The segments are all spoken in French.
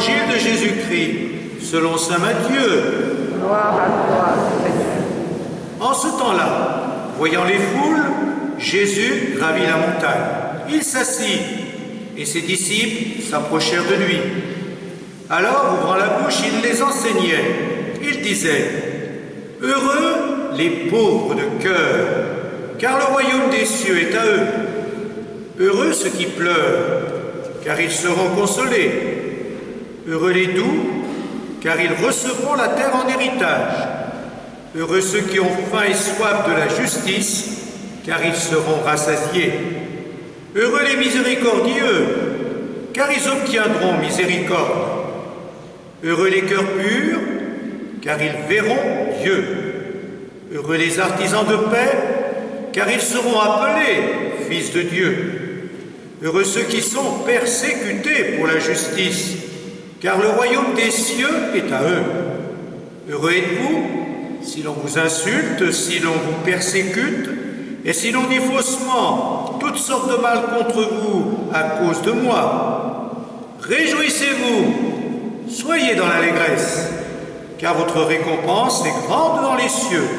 Évangile de Jésus-Christ, selon saint Matthieu. Gloire à toi, Seigneur. En ce temps-là, voyant les foules, Jésus gravit la montagne. Il s'assit, et ses disciples s'approchèrent de lui. Alors, ouvrant la bouche, il les enseignait. Il disait, « Heureux les pauvres de cœur, car le royaume des cieux est à eux. Heureux ceux qui pleurent, car ils seront consolés. Heureux les doux, car ils recevront la terre en héritage. Heureux ceux qui ont faim et soif de la justice, car ils seront rassasiés. Heureux les miséricordieux, car ils obtiendront miséricorde. Heureux les cœurs purs, car ils verront Dieu. Heureux les artisans de paix, car ils seront appelés fils de Dieu. Heureux ceux qui sont persécutés pour la justice, car le royaume des cieux est à eux. Heureux êtes-vous si l'on vous insulte, si l'on vous persécute, et si l'on dit faussement toutes sortes de mal contre vous à cause de moi. Réjouissez-vous, soyez dans l'allégresse, car votre récompense est grande dans les cieux.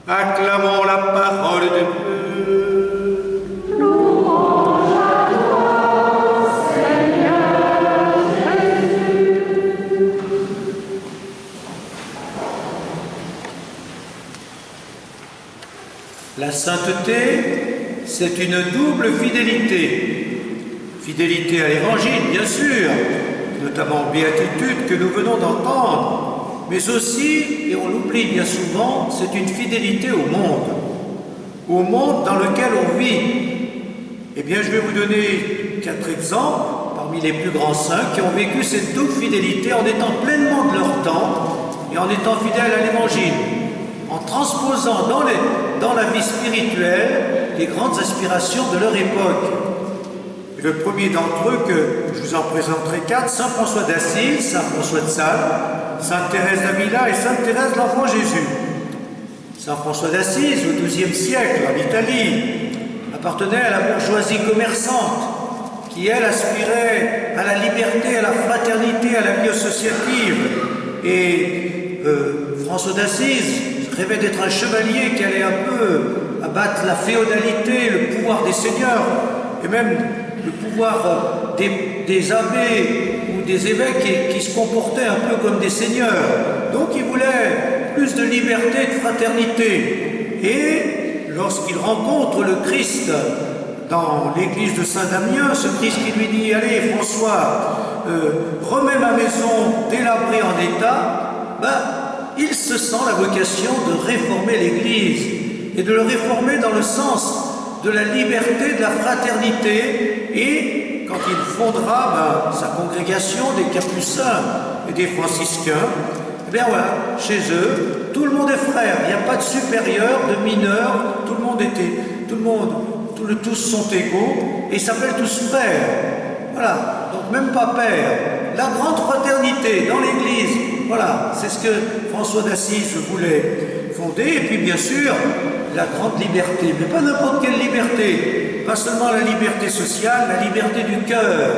Acclamons la parole de Dieu. Louange à toi, Seigneur Jésus. La sainteté, c'est une double fidélité. Fidélité à l'Évangile, bien sûr, notamment aux béatitudes que nous venons d'entendre, mais aussi, et on l'oublie bien souvent, c'est une fidélité au monde dans lequel on vit. Eh bien, je vais vous donner 4 exemples parmi les plus grands saints qui ont vécu cette double fidélité en étant pleinement de leur temps et en étant fidèles à l'Évangile, en transposant dans la vie spirituelle les grandes aspirations de leur époque. Et le premier d'entre eux, que je vous en présenterai 4, Saint François d'Assise, Saint François de Sales, Sainte Thérèse d'Avila et Sainte Thérèse de l'Enfant Jésus. Saint François d'Assise, au XIIe siècle, en Italie, appartenait à la bourgeoisie commerçante, qui, elle, aspirait à la liberté, à la fraternité, à la vie associative. Et François d'Assise rêvait d'être un chevalier qui allait un peu abattre la féodalité, le pouvoir des seigneurs, et même le pouvoir des abbés ou des évêques qui se comportaient un peu comme des seigneurs. Donc il voulait plus de liberté et de fraternité. Et lorsqu'il rencontre le Christ dans l'église de Saint-Damien, ce Christ qui lui dit « Allez François, remets ma maison délabrée en état », il se sent la vocation de réformer l'église et de le réformer dans le sens de la liberté, de la fraternité, et quand il fondera sa congrégation des Capucins et des Franciscains, eh bien voilà, chez eux, tout le monde est frère, il n'y a pas de supérieur, de mineur, tous sont égaux, et ils s'appellent tous frères. Voilà, donc même pas père. La grande fraternité dans l'Église, voilà, c'est ce que François d'Assise voulait fonder, et puis bien sûr, la grande liberté, mais pas n'importe quelle liberté, pas seulement la liberté sociale, la liberté du cœur,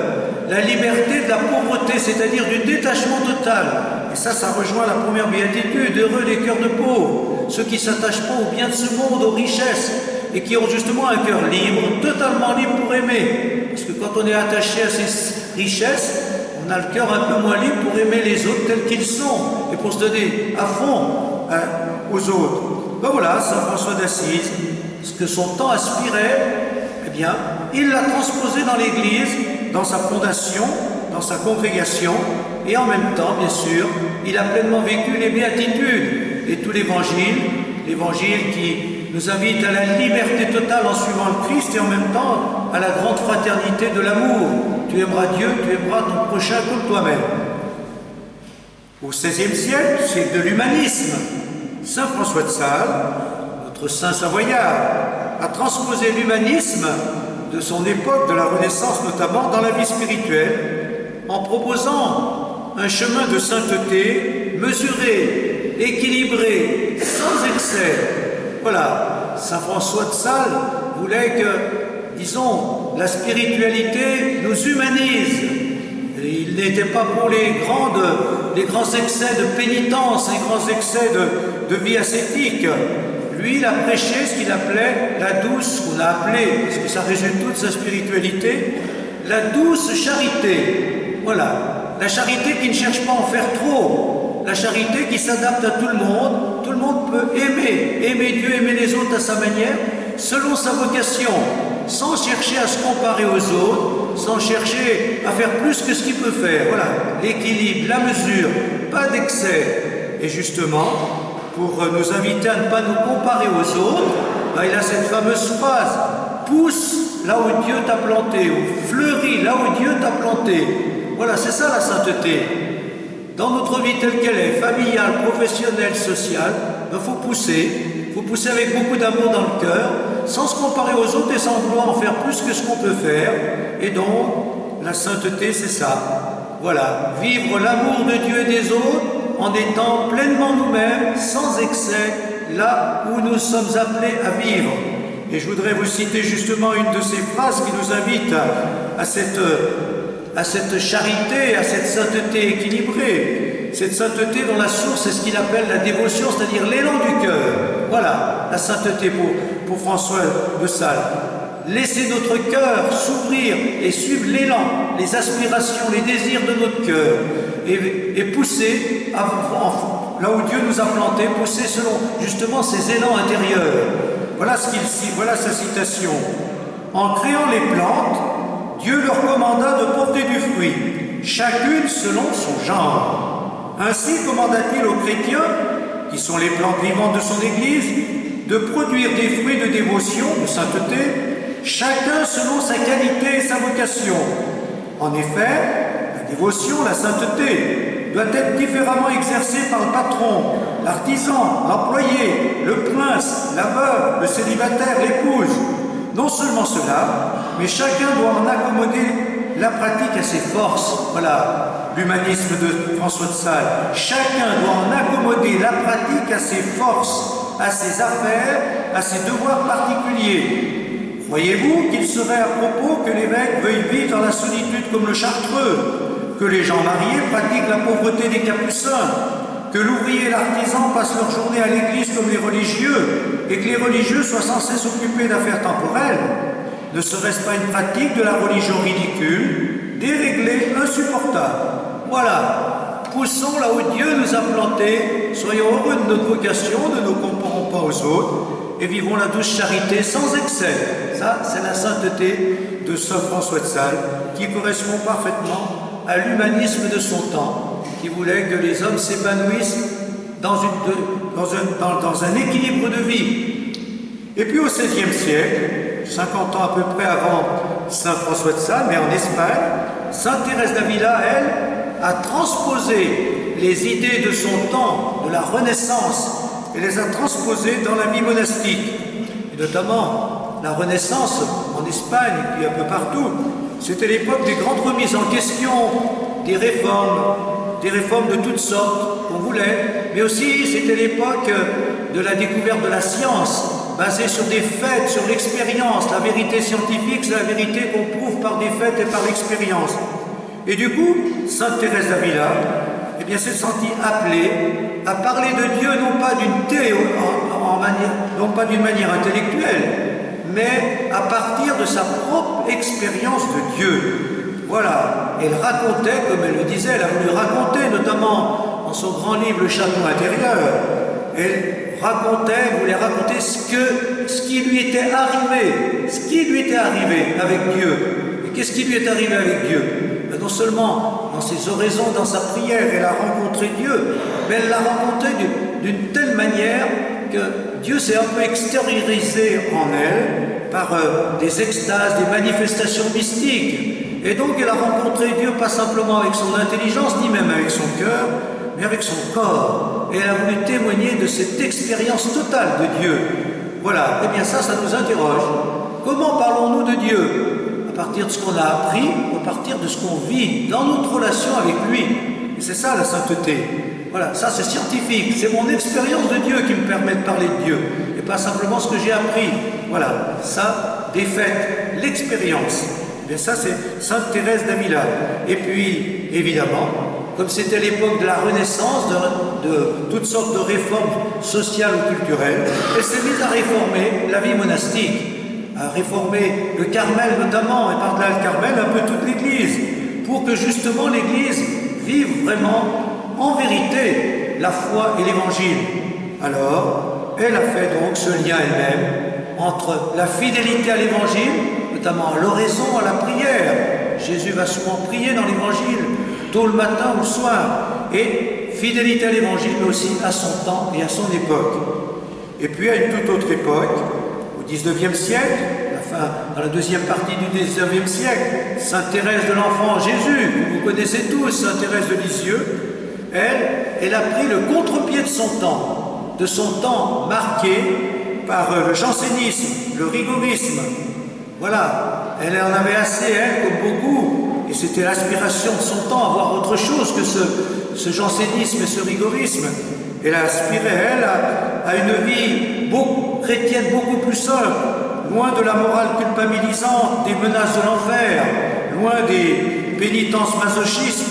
la liberté de la pauvreté, c'est-à-dire du détachement total. Et ça rejoint la première béatitude, heureux les cœurs de pauvres, ceux qui ne s'attachent pas aux biens de ce monde, aux richesses, et qui ont justement un cœur libre, totalement libre pour aimer. Parce que quand on est attaché à ces richesses, on a le cœur un peu moins libre pour aimer les autres tels qu'ils sont, et pour se donner à fond aux autres. Ben voilà, Saint François d'Assise, ce que son temps aspirait, eh bien, il l'a transposé dans l'Église, dans sa fondation, dans sa congrégation, et en même temps, bien sûr, il a pleinement vécu les béatitudes et tout l'évangile qui nous invite à la liberté totale en suivant le Christ et en même temps à la grande fraternité de l'amour. Tu aimeras Dieu, tu aimeras ton prochain comme toi-même. Au XVIe siècle, c'est de l'humanisme. Saint François de Sales, notre saint savoyard, a transposé l'humanisme de son époque, de la Renaissance notamment, dans la vie spirituelle, en proposant un chemin de sainteté mesuré, équilibré, sans excès. Voilà, Saint François de Sales voulait que, disons, la spiritualité nous humanise. n'était pas pour les grands excès de pénitence, les grands excès de vie ascétique. Lui, il a prêché ce qu'il appelait la douce, qu'on a appelé, parce que ça résume toute sa spiritualité, la douce charité. Voilà, la charité qui ne cherche pas à en faire trop, la charité qui s'adapte à tout le monde peut aimer Dieu, aimer les autres à sa manière, selon sa vocation, sans chercher à se comparer aux autres, sans chercher à faire plus que ce qu'il peut faire. Voilà, l'équilibre, la mesure, pas d'excès. Et justement, pour nous inviter à ne pas nous comparer aux autres, il a cette fameuse phrase « pousse là où Dieu t'a planté » ou « fleuris là où Dieu t'a planté ». Voilà, c'est ça la sainteté. Dans notre vie telle qu'elle est, familiale, professionnelle, sociale, il faut pousser avec beaucoup d'amour dans le cœur, sans se comparer aux autres et sans vouloir en faire plus que ce qu'on peut faire. Et donc, la sainteté, c'est ça. Voilà, vivre l'amour de Dieu et des autres en étant pleinement nous-mêmes, sans excès, là où nous sommes appelés à vivre. Et je voudrais vous citer justement une de ces phrases qui nous invite à cette charité, à cette sainteté équilibrée. Cette sainteté dont la source est ce qu'il appelle la dévotion, c'est-à-dire l'élan du cœur. Voilà, la sainteté pour François de Sales. Laisser notre cœur s'ouvrir et suivre l'élan, les aspirations, les désirs de notre cœur et pousser là où Dieu nous a plantés, pousser selon justement ces élans intérieurs. Voilà sa citation. En créant les plantes, Dieu leur commanda de porter du fruit, chacune selon son genre. Ainsi commanda-t-il aux chrétiens, qui sont les plantes vivantes de son Église, de produire des fruits de dévotion, de sainteté, chacun selon sa qualité et sa vocation. En effet, la dévotion, la sainteté, doit être différemment exercée par le patron, l'artisan, l'employé, le prince, la veuve, le célibataire, l'épouse. Non seulement cela, mais chacun doit en accommoder la pratique à ses forces. Voilà l'humanisme de François de Sales. Chacun doit en accommoder la pratique à ses forces, à ses affaires, à ses devoirs particuliers. Croyez-vous qu'il serait à propos que l'évêque veuille vivre dans la solitude comme le chartreux, que les gens mariés pratiquent la pauvreté des capucins, que l'ouvrier et l'artisan passent leur journée à l'église comme les religieux, et que les religieux soient sans cesse occupés d'affaires temporelles? Ne serait-ce pas une pratique de la religion ridicule, déréglée, insupportable? Voilà, poussons là où Dieu nous a plantés, soyons heureux de notre vocation, ne nous comparons pas aux autres, et vivons la douce charité sans excès. Ça, c'est la sainteté de saint François de Sales, qui correspond parfaitement à l'humanisme de son temps, qui voulait que les hommes s'épanouissent dans un équilibre de vie. Et puis au XVIe siècle, 50 ans à peu près avant saint François de Sales, mais en Espagne, sainte Thérèse d'Avila, elle, a transposé les idées de son temps, de la Renaissance, et les a transposées dans la vie monastique. Et notamment, la Renaissance en Espagne, et puis un peu partout, c'était l'époque des grandes remises en question, des réformes de toutes sortes qu'on voulait, mais aussi c'était l'époque de la découverte de la science, basée sur des faits, sur l'expérience. La vérité scientifique, c'est la vérité qu'on prouve par des faits et par l'expérience. Et du coup, sainte Thérèse d'Avila, eh bien, s'est sentie appelée à parler de Dieu non pas d'une manière intellectuelle, mais à partir de sa propre expérience de Dieu. Voilà, elle racontait, comme elle le disait, elle a voulu raconter, notamment dans son grand livre Le Château intérieur, elle voulait raconter ce qui lui était arrivé avec Dieu. Et qu'est-ce qui lui est arrivé avec Dieu? Non seulement dans ses oraisons, dans sa prière, elle a rencontré Dieu, mais elle l'a rencontré d'une telle manière que Dieu s'est un peu extériorisé en elle par des extases, des manifestations mystiques. Et donc elle a rencontré Dieu pas simplement avec son intelligence, ni même avec son cœur, mais avec son corps. Et elle a voulu témoigner de cette expérience totale de Dieu. Voilà, et bien ça nous interroge. Comment parlons-nous de Dieu? À partir de ce qu'on a appris, à partir de ce qu'on vit dans notre relation avec lui. Et c'est ça la sainteté. Voilà, ça c'est scientifique, c'est mon expérience de Dieu qui me permet de parler de Dieu, et pas simplement ce que j'ai appris. Voilà, ça, des faits, l'expérience. Eh bien ça, c'est Sainte Thérèse d'Avila. Et puis, évidemment, comme c'était l'époque de la Renaissance, de toutes sortes de réformes sociales ou culturelles, elle s'est mise à réformer la vie monastique, à réformer le Carmel notamment, et par-delà le Carmel, un peu toute l'Église, pour que justement l'Église vive vraiment, en vérité, la foi et l'Évangile. Alors, elle a fait donc ce lien elle-même entre la fidélité à l'Évangile, notamment à l'oraison, à la prière. Jésus va souvent prier dans l'Évangile, tôt le matin ou le soir, et fidélité à l'Évangile, mais aussi à son temps et à son époque. Et puis à une toute autre époque, au XIXe siècle, dans la deuxième partie du XIXe siècle, Sainte Thérèse de l'Enfant Jésus, que vous connaissez tous, Sainte Thérèse de Lisieux, elle a pris le contre-pied de son temps marqué par le jansénisme, le rigorisme. Voilà, elle en avait assez, elle, comme beaucoup, et c'était l'aspiration de son temps, à voir autre chose que ce jansénisme et ce rigorisme. Elle a aspiré, elle, à une vie chrétienne beaucoup plus simple, loin de la morale culpabilisante, des menaces de l'enfer, loin des pénitences masochistes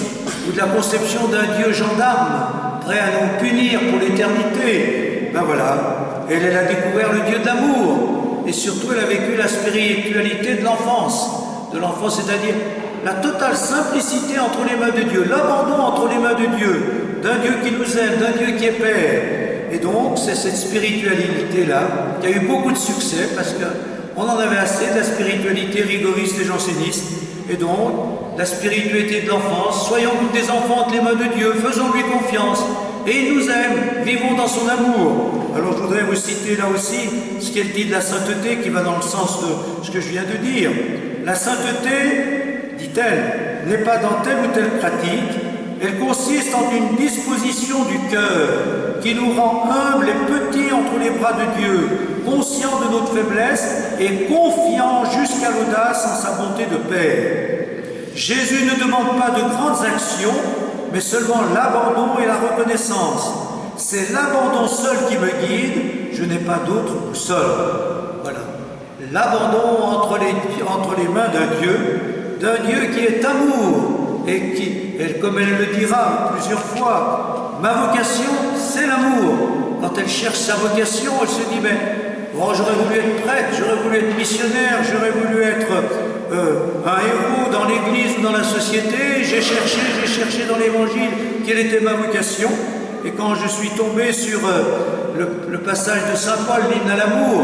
ou de la conception d'un Dieu gendarme, prêt à nous punir pour l'éternité. Ben voilà, elle a découvert le Dieu d'amour, et surtout elle a vécu la spiritualité de l'enfance, c'est-à-dire la totale simplicité entre les mains de Dieu, l'abandon entre les mains de Dieu, d'un Dieu qui nous aime, d'un Dieu qui est Père. Et donc, c'est cette spiritualité-là qui a eu beaucoup de succès, parce qu'on en avait assez de la spiritualité rigoriste et janséniste. Et donc, la spiritualité de l'enfance, soyons tous des enfants entre les mains de Dieu, faisons-lui confiance, et il nous aime, vivons dans son amour. Alors, je voudrais vous citer là aussi ce qu'elle dit de la sainteté, qui va dans le sens de ce que je viens de dire. La sainteté, dit-elle, n'est pas dans telle ou telle pratique, elle consiste en une disposition du cœur qui nous rend humbles et petits entre les bras de Dieu, conscients de notre faiblesse et confiants jusqu'à l'audace en sa bonté de Père. Jésus ne demande pas de grandes actions, mais seulement l'abandon et la reconnaissance. C'est l'abandon seul qui me guide, je n'ai pas d'autre boussole. Voilà. L'abandon entre les mains d'un Dieu qui est amour, et qui, comme elle le dira plusieurs fois, ma vocation, c'est l'amour. Quand elle cherche sa vocation, elle se dit, j'aurais voulu être prêtre, j'aurais voulu être missionnaire, j'aurais voulu être un héros dans l'Église ou dans la société. J'ai cherché dans l'Évangile quelle était ma vocation. Et quand je suis tombé sur le passage de Saint Paul, l'hymne à l'amour,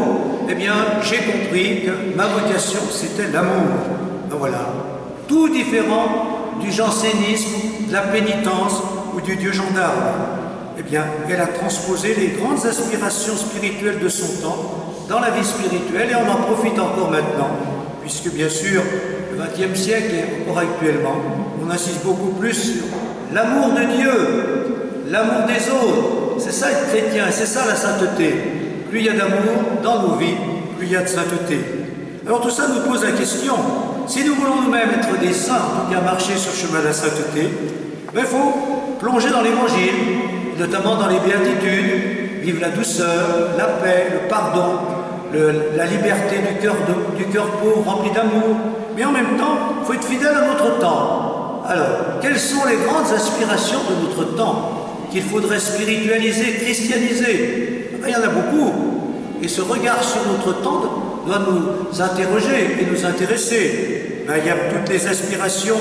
eh bien, j'ai compris que ma vocation, c'était l'amour. Ben voilà. Tout différent du jansénisme, de la pénitence ou du Dieu gendarme. Eh bien, elle a transposé les grandes aspirations spirituelles de son temps dans la vie spirituelle, et on en profite encore maintenant, puisque bien sûr, le XXe siècle et encore actuellement, on insiste beaucoup plus sur l'amour de Dieu, l'amour des autres. C'est ça être chrétien, et c'est ça la sainteté. Plus il y a d'amour dans nos vies, plus il y a de sainteté. Alors tout ça nous pose la question, si nous voulons nous-mêmes être des saints, en tout cas marcher sur le chemin de la sainteté, il faut plonger dans l'Évangile, notamment dans les béatitudes, vivre la douceur, la paix, le pardon, la liberté du cœur pauvre, rempli d'amour. Mais en même temps, il faut être fidèle à notre temps. Alors, quelles sont les grandes aspirations de notre temps qu'il faudrait spiritualiser, christianiser? Il y en a beaucoup. Et ce regard sur notre temps doit nous interroger et nous intéresser. Il y a toutes les aspirations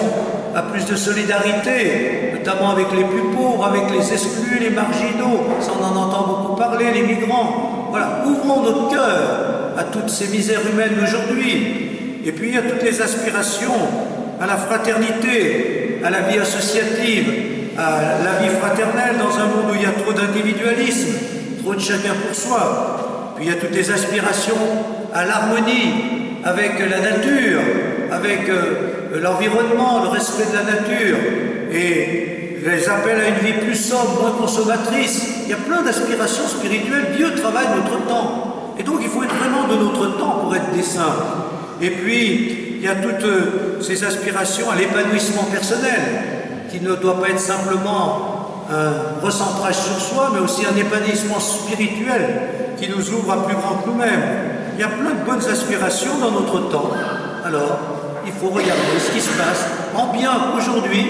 à plus de solidarité, notamment avec les plus pauvres, avec les exclus, les marginaux. Ça, on en entend beaucoup parler, les migrants. Voilà, ouvrons notre cœur à toutes ces misères humaines d'aujourd'hui. Et puis il y a toutes les aspirations à la fraternité, à la vie associative, à la vie fraternelle dans un monde où il y a trop d'individualisme, trop de chacun pour soi. Puis il y a toutes les aspirations à l'harmonie avec la nature, avec l'environnement, le respect de la nature, et les appels à une vie plus sobre, moins consommatrice. Il y a plein d'aspirations spirituelles. Dieu travaille notre temps. Et donc il faut être vraiment de notre temps pour être des saints. Et puis, il y a toutes ces aspirations à l'épanouissement personnel, qui ne doit pas être simplement un recentrage sur soi, mais aussi un épanouissement spirituel qui nous ouvre à plus grand que nous-mêmes. Il y a plein de bonnes aspirations dans notre temps. Alors, il faut regarder ce qui se passe en bien aujourd'hui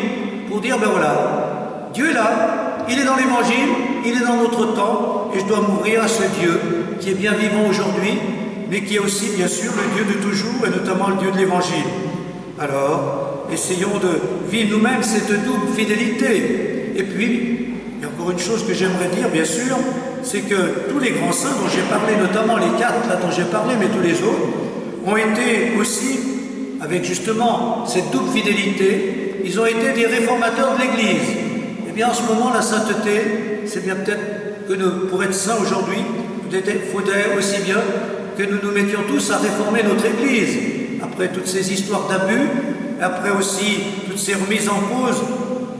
pour dire, ben voilà, Dieu est là, il est dans l'Évangile, il est dans notre temps, et je dois m'ouvrir à ce Dieu qui est bien vivant aujourd'hui, mais qui est aussi, bien sûr, le Dieu de toujours, et notamment le Dieu de l'Évangile. Alors, essayons de vivre nous-mêmes cette double fidélité. Et puis, il y a encore une chose que j'aimerais dire, bien sûr, c'est que tous les grands saints dont j'ai parlé, notamment les 4 là dont j'ai parlé, mais tous les autres, ont été aussi, avec justement cette double fidélité, ils ont été des réformateurs de l'Église. Eh bien, en ce moment, la sainteté, c'est bien peut-être que nous, pour être saints aujourd'hui, il faudrait aussi bien que nous nous mettions tous à réformer notre Église. Après toutes ces histoires d'abus, après aussi toutes ces remises en cause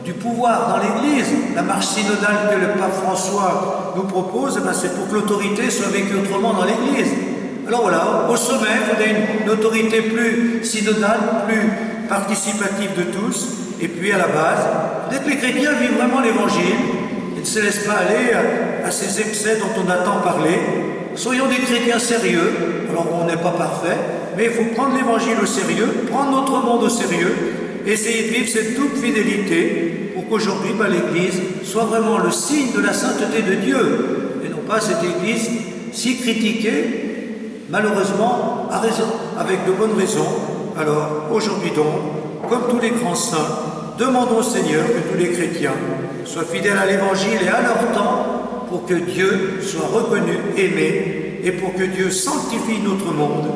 du pouvoir dans l'Église, la marche synodale que le pape François nous propose, eh c'est pour que l'autorité soit vécue autrement dans l'Église. Alors voilà, au sommet, il faudrait une autorité plus synodale, plus participative de tous, et puis à la base, dès que les chrétiens vivent vraiment l'Évangile, ils ne se laissent pas aller à ces excès dont on a tant parlé. Soyons des chrétiens sérieux, alors on n'est pas parfait, mais il faut prendre l'Évangile au sérieux, prendre notre monde au sérieux, essayer de vivre cette double fidélité pour qu'aujourd'hui l'Église soit vraiment le signe de la sainteté de Dieu, et non pas cette Église si critiquée, malheureusement, à raison, avec de bonnes raisons. Alors aujourd'hui donc, comme tous les grands saints, demandons au Seigneur que tous les chrétiens soient fidèles à l'Évangile et à leur temps, pour que Dieu soit reconnu, aimé, et pour que Dieu sanctifie notre monde